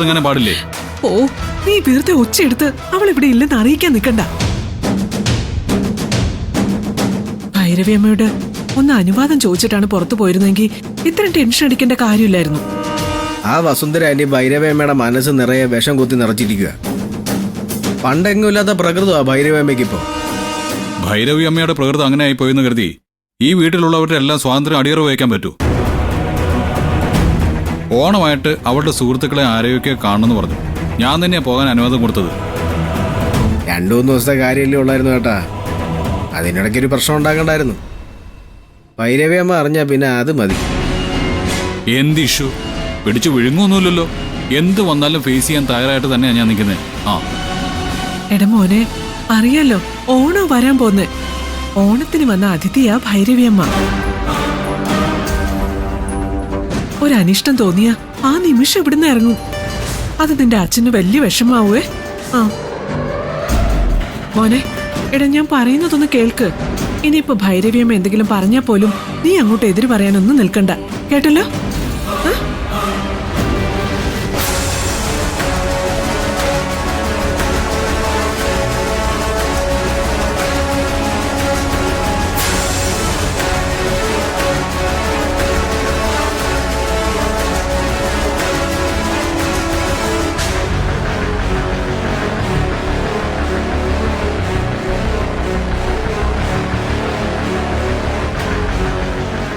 ഇങ്ങനെ പാടില്ലേ? ഓ, നീ വെറുതെ ഒച്ചയെടുത്ത് അവൾ ഇവിടെ ഇല്ലെന്ന് അറിയിക്കാൻ നിൽക്കണ്ട. ഭൈരവിയമ്മയോട് ഒന്ന് അനുവാദം ചോദിച്ചിട്ടാണ് പുറത്തു പോയിരുന്നെങ്കിൽ ഇത്രയും ടെൻഷൻ അടിക്കേണ്ട കാര്യമില്ലായിരുന്നു. ആ വസുന്ധര ആന്റി ഭൈരവിയമ്മയുടെ മനസ്സ് നിറയെ വിഷം കുത്തി നിറച്ചിരിക്കുക. പണ്ടെങ്ങുമില്ലാത്ത പ്രകൃതമാ ഭൈരവിയമ്മയ്ക്ക് ഇപ്പോ. ഭൈരവി അമ്മയുടെ പ്രകൃതം അങ്ങനെ ആയി പോയെന്ന് കരുതി ഈ വീട്ടിലുള്ളവരുടെ എല്ലാം സ്വാതന്ത്ര്യം അടിയറ വയ്ക്കാൻ പറ്റൂ? ഓണമായിട്ട് അവളുടെ സുഹൃത്തുക്കളെ ആരെയൊക്കെ കാണണമെന്ന് പറഞ്ഞു. ഞാൻ തന്നെയാ പോകാൻ അനുവാദം കൊടുത്തത്. 2-3 ദിവസത്തെ കാര്യമല്ലേ ഉള്ളായിരുന്നു കേട്ടാ. അതിനിടയ്ക്കൊരു പ്രശ്നം ഉണ്ടാക്കണ്ടായിരുന്നു. ഭൈരവിയമ്മ അറിഞ്ഞാ പിന്നെ അത് മതി. എന്ത് ഇഷ്യൂ? പിടിച്ചു വിഴുങ്ങൊന്നുമില്ലല്ലോ. എന്ത് വന്നാലും ഫേസ് ചെയ്യാൻ തയ്യാറായിട്ട് തന്നെയാണ് ഞാൻ നിൽക്കുന്നത്. ആ എടാ മോനെ, അറിയാലോ ഓണം വരാൻ പോന്ന്. ഓണത്തിന് വന്ന അതിഥിയാ ഭൈരവിയമ്മ. ഒരനിഷ്ടം തോന്നിയ ആ നിമിഷം ഇവിടുന്ന് ഇറങ്ങും. അത് നിന്റെ അച്ഛന് വലിയ വിഷമാവേ. ആ മോനെ, എടാ ഞാൻ പറയുന്നതൊന്ന് കേൾക്ക്. ഇനിയിപ്പോ ഭൈരവിയമ്മ എന്തെങ്കിലും പറഞ്ഞാൽ പോലും നീ അങ്ങോട്ട് എതിര് പറയാനൊന്നും നിൽക്കണ്ട, കേട്ടല്ലോ?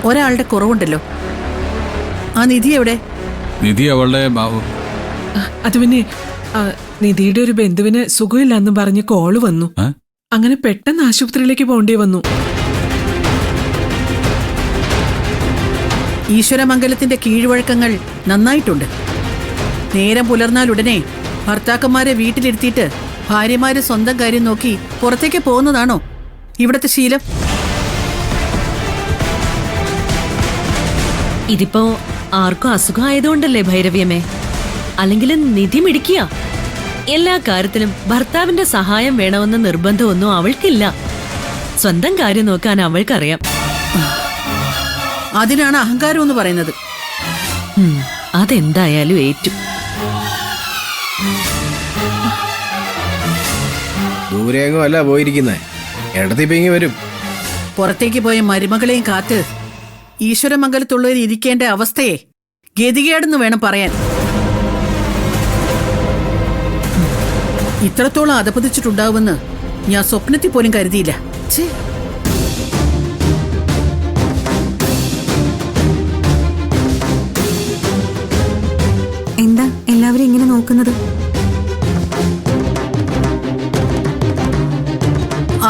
ഒരാളുടെ കുറവുണ്ടല്ലോ. ആ നിധി എവിടെ? നിധി അവളുടെ അത് പിന്നെ നിധിയുടെ ഒരു ബന്ധുവിന് സുഖമില്ലെന്നും പറഞ്ഞ് കോള് വന്നു. അങ്ങനെ പെട്ടെന്ന് ആശുപത്രിയിലേക്ക് പോകേണ്ടി വന്നു. ഈശ്വരമംഗലത്തിന്റെ കീഴ്വഴക്കങ്ങൾ നന്നായിട്ടുണ്ട്. നേരം പുലർന്നാൽ ഉടനെ ഭർത്താക്കന്മാരെ വീട്ടിലിരുത്തിയിട്ട് ഭാര്യമാര് സ്വന്തം കാര്യം നോക്കി പുറത്തേക്ക് പോകുന്നതാണോ ഇവിടത്തെ ശീലം? ഇതിപ്പോ ആർക്കും അസുഖം ആയതുകൊണ്ടല്ലേ ഭൈരവിയമ്മേ? അല്ലെങ്കിൽ നിധി മിടിക്കുക. എല്ലാ കാര്യത്തിലും ഭർത്താവിന്റെ സഹായം വേണമെന്ന നിർബന്ധമൊന്നും അവൾക്കില്ല. സ്വന്തം കാര്യം നോക്കാൻ അവൾക്കറിയാം. അതിനാണ് അഹങ്കാരം എന്ന് പറയുന്നത്. അതെന്തായാലും ഏറ്റു. ദൂരെയെങ്ങും അല്ല പോയിരിക്കുന്നേ, ഇടത്തിപ്പിങ്ങി വരും. പുറത്തേക്ക് പോയ മരുമകളെയും കാത്ത് ഈശ്വരമംഗലത്തുള്ളവർ ഇരിക്കേണ്ട അവസ്ഥയെ ഗതികേടെന്ന് വേണം പറയാൻ. ഇത്രത്തോളം അധപതിച്ചിട്ടുണ്ടാവുമെന്ന് ഞാൻ സ്വപ്നത്തിൽ പോലും കരുതിയില്ല. എന്താ എല്ലാവരും ഇങ്ങനെ നോക്കുന്നത്?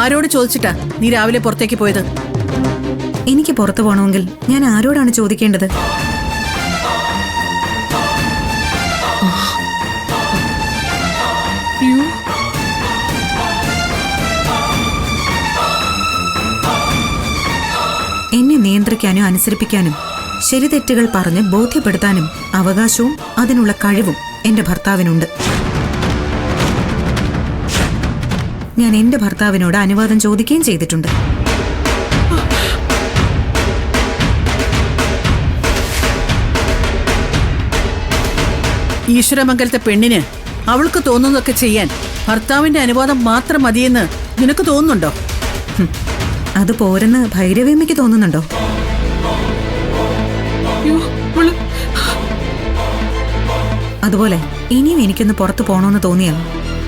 ആരോട് ചോദിച്ചിട്ടാ നീ രാവിലെ പുറത്തേക്ക് പോയത്? എനിക്ക് പുറത്തു പോകണമെങ്കിൽ ഞാൻ ആരോടാണ് ചോദിക്കേണ്ടത്? എന്നെ നിയന്ത്രിക്കാനും അനുസരിപ്പിക്കാനും ശരിതെറ്റുകൾ പറഞ്ഞ് ബോധ്യപ്പെടുത്താനും അവകാശവും അതിനുള്ള കഴിവും എന്റെ ഭർത്താവിനുണ്ട്. ഞാൻ എന്റെ ഭർത്താവിനോട് അനുവാദം ചോദിക്കുകയും ചെയ്തിട്ടുണ്ട്. ഈശ്വരമംഗലത്തെ പെണ്ണിന് അവൾക്ക് തോന്നുന്നതൊക്കെ ചെയ്യാൻ ഭർത്താവിന്റെ അനുവാദം മാത്രം മതിയെന്ന് നിനക്ക് തോന്നുന്നുണ്ടോ? അത് പോരെന്ന് ഭൈരവിയമ്മയ്ക്ക് തോന്നുന്നുണ്ടോ? അതുപോലെ ഇനിയും എനിക്കൊന്ന് പുറത്തു പോകണമെന്ന് തോന്നിയാൽ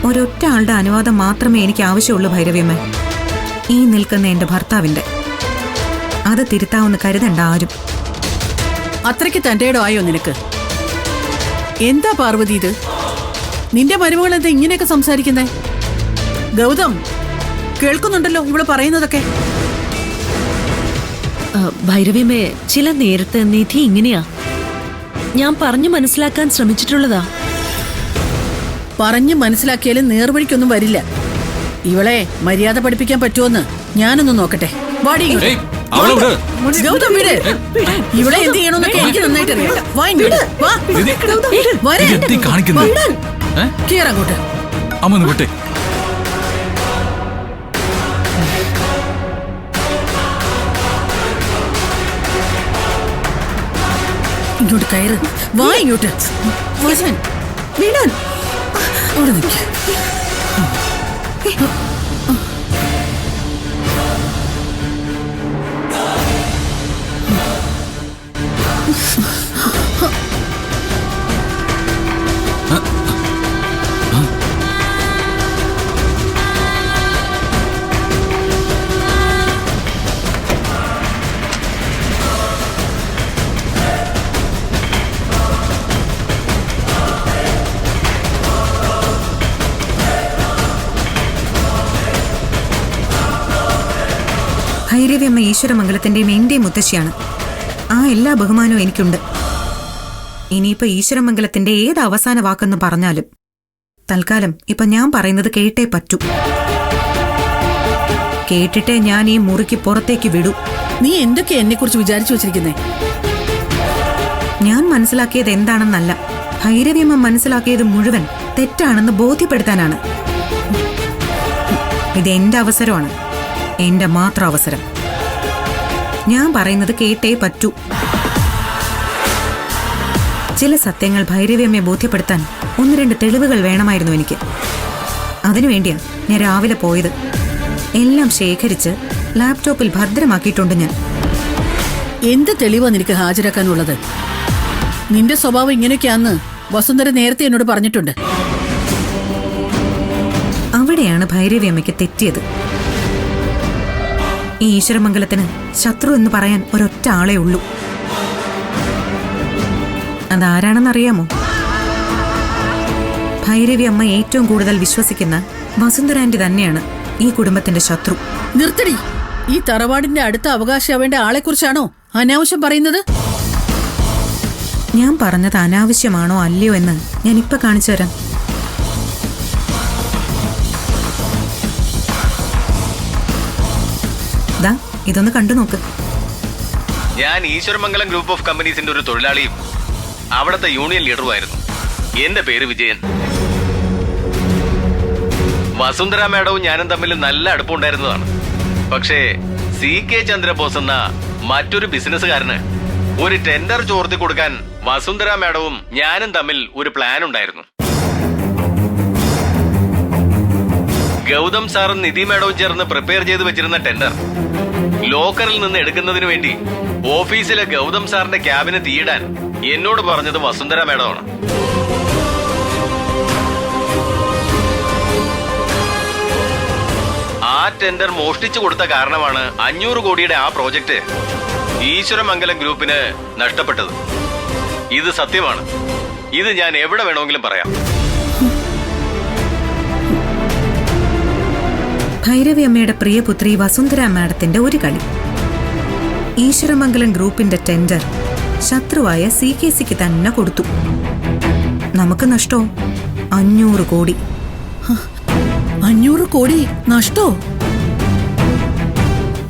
ഒരൊറ്റ ആളുടെ അനുവാദം മാത്രമേ എനിക്ക് ആവശ്യമുള്ളൂ ഭൈരവിയമ്മ. ഈ നിൽക്കുന്ന എന്റെ ഭർത്താവിന്റെ. അത് തിരുത്താവുന്ന കരുതണ്ട ആരും. അത്രയ്ക്ക് തന്റെ ആയോ നിനക്ക്? എന്താ പാർവതി ഇത്? നിന്റെ മരുമകൾ എന്താ ഇങ്ങനെയൊക്കെ സംസാരിക്കുന്നേ? ഗൗതം കേൾക്കുന്നുണ്ടല്ലോ ഇവിടെ പറയുന്നതൊക്കെ. ഭൈരവിയമ്മേ, ചില നേരത്തെ നിധി ഇങ്ങനെയാ. ഞാൻ പറഞ്ഞു മനസ്സിലാക്കാൻ ശ്രമിച്ചിട്ടുള്ളതാ. പറഞ്ഞു മനസ്സിലാക്കിയാലും നേർവഴിക്കൊന്നും വരില്ല. ഇവളെ മര്യാദ പഠിപ്പിക്കാൻ പറ്റുമോന്ന് ഞാനൊന്ന് നോക്കട്ടെ. വാടി ഗൗതം, വീട്. ഇവിടെ എന്ത് ചെയ്യണമെന്നൊക്കെ എനിക്ക് നന്നായിട്ട് അറിയാം. കേറങ്ങോട്ട്. ഇങ്ങോട്ട് കയറ്. വാ ഇങ്ങോട്ട്. വീണാൻ അവിടെ നിൽക്ക. ഭൈരവിയമ്മ ഈശ്വരമംഗലത്തിന്റെയും എന്റെയും മുത്തശ്ശിയാണ്. ആ എല്ലാ ബഹുമാനവും എനിക്കുണ്ട്. ഇനിയിപ്പോ ഈശ്വരമംഗലത്തിന്റെ ഏത് അവസാന വാക്കെന്ന് പറഞ്ഞാലും തൽക്കാലം ഇപ്പൊ ഞാൻ പറയുന്നത് കേട്ടേ പറ്റൂ. കേട്ടിട്ടേ ഞാൻ ഈ മുറിക്ക് പുറത്തേക്ക് വിടൂ. നീ എന്തൊക്കെയാ എന്നെ കുറിച്ച് വിചാരിച്ചു വെച്ചിരിക്കുന്നേ? ഞാൻ മനസ്സിലാക്കിയത് എന്താണെന്നല്ല, ഭൈരവിയമ്മ മനസ്സിലാക്കിയത് മുഴുവൻ തെറ്റാണെന്ന് ബോധ്യപ്പെടുത്താനാണ്. ഇത് എന്റെ അവസരമാണ്, എന്റെ മാത്രം അവസരം. ഞാൻ പറയുന്നത് കേട്ടേ പറ്റൂ. ചില സത്യങ്ങൾ ഭൈരവിയമ്മയെ ബോധ്യപ്പെടുത്താൻ 1-2 തെളിവുകൾ വേണമായിരുന്നു എനിക്ക്. അതിനുവേണ്ടിയാ ഞാൻ രാവിലെ പോയത്. എല്ലാം ശേഖരിച്ച് ലാപ്ടോപ്പിൽ ഭദ്രമാക്കിയിട്ടുണ്ട് ഞാൻ. എന്ത് തെളിവാ നിനക്ക് ഹാജരാക്കാനുള്ളത്? നിന്റെ സ്വഭാവം ഇങ്ങനെയൊക്കെയാന്ന് വസുന്ധര നേരത്തെ എന്നോട് പറഞ്ഞിട്ടുണ്ട്. അവിടെയാണ് ഭൈരവിയമ്മയ്ക്ക് തെറ്റിയത്. ഈ ഈശ്വരമംഗലത്തിന് ശത്രു എന്ന് പറയാൻ ഒരൊറ്റ ആളേ ഉള്ളൂ. അതാരാണെന്നറിയാമോ? ഭൈരവി അമ്മ ഏറ്റവും കൂടുതൽ വിശ്വസിക്കുന്ന വസുന്ധരാന്റി തന്നെയാണ് ഈ കുടുംബത്തിന്റെ ശത്രു. നിർത്തടി. ഈ തറവാടിന്റെ അടുത്ത അവകാശിയാവേണ്ട ആളെക്കുറിച്ചാണോ അനാവശ്യം പറയുന്നത്? ഞാൻ പറഞ്ഞത് അനാവശ്യമാണോ അല്ലയോ എന്ന് ഞാൻ ഇപ്പൊ കാണിച്ചു തരാം. ദാ ഇതൊന്ന് കണ്ടു നോക്ക്. ഞാൻ ഈശ്വരമംഗലം ഗ്രൂപ്പ് ഓഫ് കമ്പനീസിന്റെ ഒരു തൊഴിലാളിയും അവിടുത്തെ യൂണിയൻ ലീഡറുമായിരുന്നു. എന്റെ പേര് വിജയൻ. വസുന്ധര മേഡവും ഞാനും തമ്മിൽ നല്ല അടുപ്പമുണ്ടായിരുന്നതാണ്. പക്ഷേ CK ചന്ദ്രബോസ് എന്ന മറ്റൊരു ബിസിനസ്സുകാരന് ഒരു ടെൻഡർ ചോർത്തി കൊടുക്കാൻ വസുന്ധര മേഡവും ഞാനും തമ്മിൽ ഒരു പ്ലാൻ ഉണ്ടായിരുന്നു. ഗൗതം സാറും നിധി മേഡവും ചേർന്ന് പ്രിപ്പയർ ചെയ്ത് വെച്ചിരുന്ന ടെൻഡർ ലോക്കറിൽ നിന്ന് എടുക്കുന്നതിന് വേണ്ടി ഓഫീസിലെ ഗൗതം സാറിന്റെ ക്യാബിന് തീയിടാൻ എന്നോട് പറഞ്ഞത് വസുന്ധര മേഡമാണ്. ആ ടെൻഡർ മോഷ്ടിച്ചു കൊടുത്ത കാരണമാണ് 500 കോടിയുടെ ആ പ്രോജക്റ്റ് ഈശ്വരമംഗലം ഗ്രൂപ്പിന് നഷ്ടപ്പെട്ടത്. ഇത് സത്യമാണ്. ഇത് ഞാൻ എവിടെ വേണമെങ്കിലും പറയാം. ഭൈരവി അമ്മയുടെ പ്രിയപുത്രി വസുന്ധര മാഡത്തിന്റെ ഒരു കളി. ഈശ്വരമംഗലം ഗ്രൂപ്പിന്റെ ടെൻഡർ ശത്രുവായ CKCക്ക് തന്നെ കൊടുത്തു. നമുക്ക് നഷ്ടോ 500 കോടി. 500 കോടി നഷ്ടോ?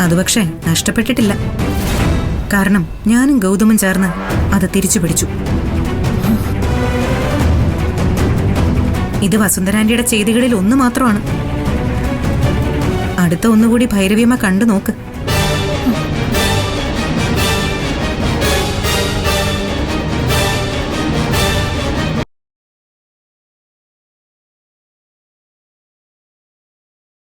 അത് പക്ഷേ നഷ്ടപ്പെട്ടിട്ടില്ല. കാരണം ഞാനും ഗൗതമും ചേർന്ന് അത് തിരിച്ചു പിടിച്ചു. ഇത് വസുന്ധരാന്റിയുടെ ചെയ്തികളിൽ ഒന്ന് മാത്രമാണ്. അടുത്ത ഒന്നുകൂടി ഭൈരവിയമ്മ കണ്ടു നോക്ക്.